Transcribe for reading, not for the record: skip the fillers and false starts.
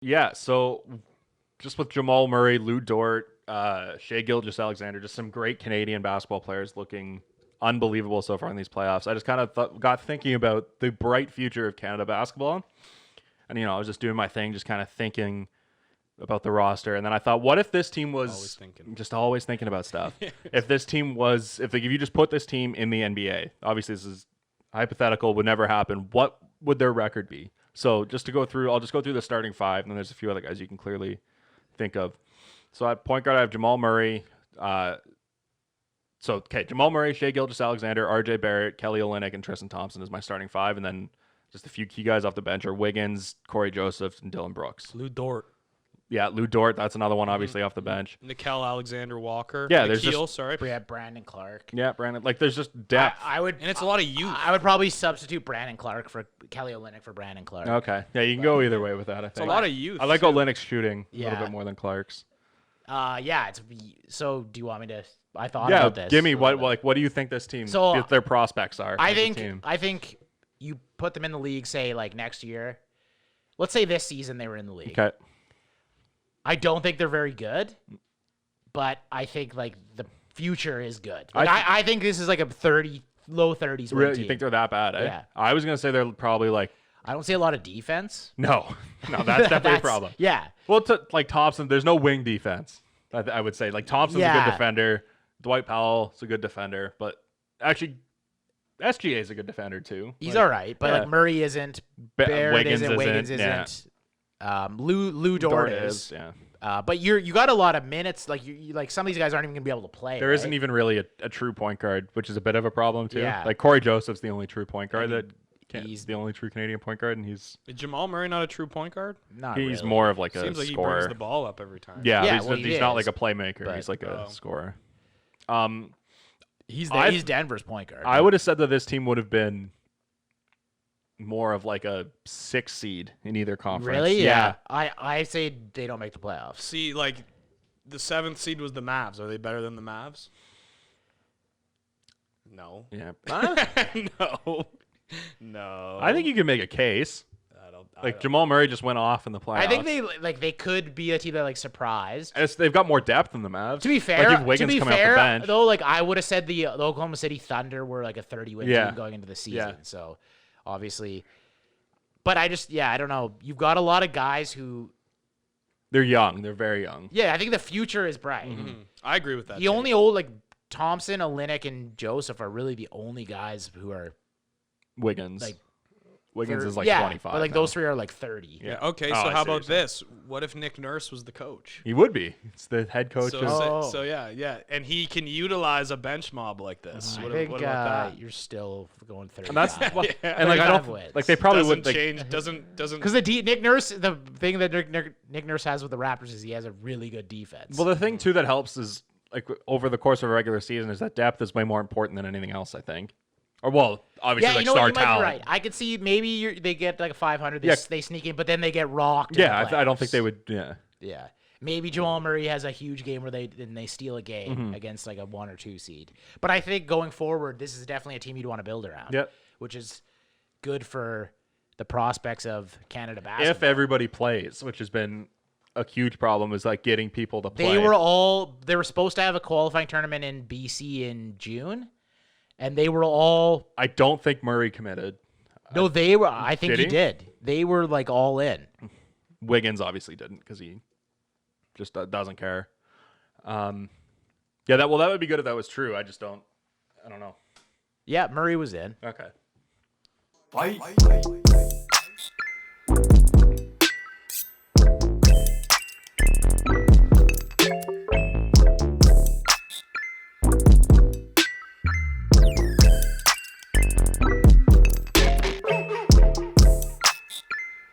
Yeah, so just with Jamal Murray, Lou Dort, Shai Gilgeous-Alexander, just some great Canadian basketball players looking unbelievable so far in these playoffs. I just kind of got thinking about the bright future of Canada basketball. And, I was just doing my thing, just kind of thinking about the roster. And then I thought, what if this team was always thinking about stuff? If this team was, if you just put this team in the NBA, obviously this is hypothetical, would never happen. What would their record be? So just to go through, I'll just go through the starting five, and then there's a few other guys you can clearly think of. So at point guard, I have Jamal Murray. Jamal Murray, Shai Gilgeous-Alexander, RJ Barrett, Kelly Olynyk, and Tristan Thompson is my starting five. And then just a few key guys off the bench are Wiggins, Corey Joseph, and Dylan Brooks. Lou Dort. Yeah, Lou Dort, that's another one, obviously, off the bench. Nickel Alexander-Walker. Yeah, there's just... We have Brandon Clark. Yeah, Brandon. Like, there's just depth. And it's a lot of youth. I would probably substitute Brandon Clark for Kelly Olynyk for Brandon Clark. Okay. Yeah, you can go either way with that, I think. It's a lot of youth. I like Olynyk's shooting a little bit more than Clark's. So do you want me to... I thought about this. Give me what do you think this team, their prospects are? I think you put them in the league, say, like, next year. Let's say this season they were in the league. Okay. I don't think they're very good, but I think, like, the future is good. Like, I think this is like a low 30s Really? team. You think they're that bad, eh? Yeah. I was going to say they're probably like... I don't see a lot of defense. No, that's definitely a problem. Yeah. Well, like Thompson, there's no wing defense, I would say. Like, Thompson's a good defender. Dwight Powell's a good defender. But actually, SGA is a good defender, too. He's all right, but like Murray isn't. Barrett isn't. Wiggins isn't. Yeah. Lou Dort is. Yeah. But you got a lot of minutes. Like you like some of these guys aren't even gonna be able to play. There isn't even really a true point guard, which is a bit of a problem too. Yeah. Like Corey Joseph's the only true point guard he's the only true Canadian point guard, and he's... Is Jamal Murray not a true point guard? Not He's really. more of like a Seems like scorer. He brings the ball up every time. Yeah, he he's not like a playmaker. But, he's like a scorer. He's Denver's point guard. I would have said that this team would have been more of like a 6 seed in either conference. Really? Yeah. I say they don't make the playoffs. See, like, the 7th seed was the Mavs. Are they better than the Mavs? No. Yeah. No. I think you can make a case. Jamal Murray just went off in the playoffs. I think they could be a team that surprised. They've got more depth than the Mavs. To be fair, off the bench. though, I would have said the Oklahoma City Thunder were like a 30-win team going into the season. Yeah. So obviously, but I don't know. You've got a lot of guys who they're young. They're very young. Yeah, I think the future is bright. Mm-hmm. I agree with that. The only old Thompson, Olynyk, and Joseph are really the only guys who are Wiggins. Wiggins is 25. But those three are 30. Yeah. Okay. So how about this? What if Nick Nurse was the coach? He would be. It's the head coach. So yeah, and he can utilize a bench mob like this. I think what about that? You're still going 30. And that's and I don't they probably wouldn't change. Doesn't because Nick Nurse. The thing that Nick Nurse has with the Raptors is he has a really good defense. Well, the thing too that helps is over the course of a regular season is that depth is way more important than anything else. I think. Or obviously star talent. Might be right. I could see maybe they get a 500. They sneak in, but then they get rocked. Yeah, I don't think they would. Yeah. Yeah. Maybe Jamal Murray has a huge game where they steal a game against a 1 or 2 seed. But I think going forward, this is definitely a team you'd want to build around. Yep. Which is good for the prospects of Canada basketball. If everybody plays, which has been a huge problem, is getting people to play. They were supposed to have a qualifying tournament in BC in June. And they were all... I don't think Murray committed. No, they were... I think he did. They were, all in. Wiggins obviously didn't because he just doesn't care. That would be good if that was true. I don't know. Yeah, Murray was in. Okay. Fight.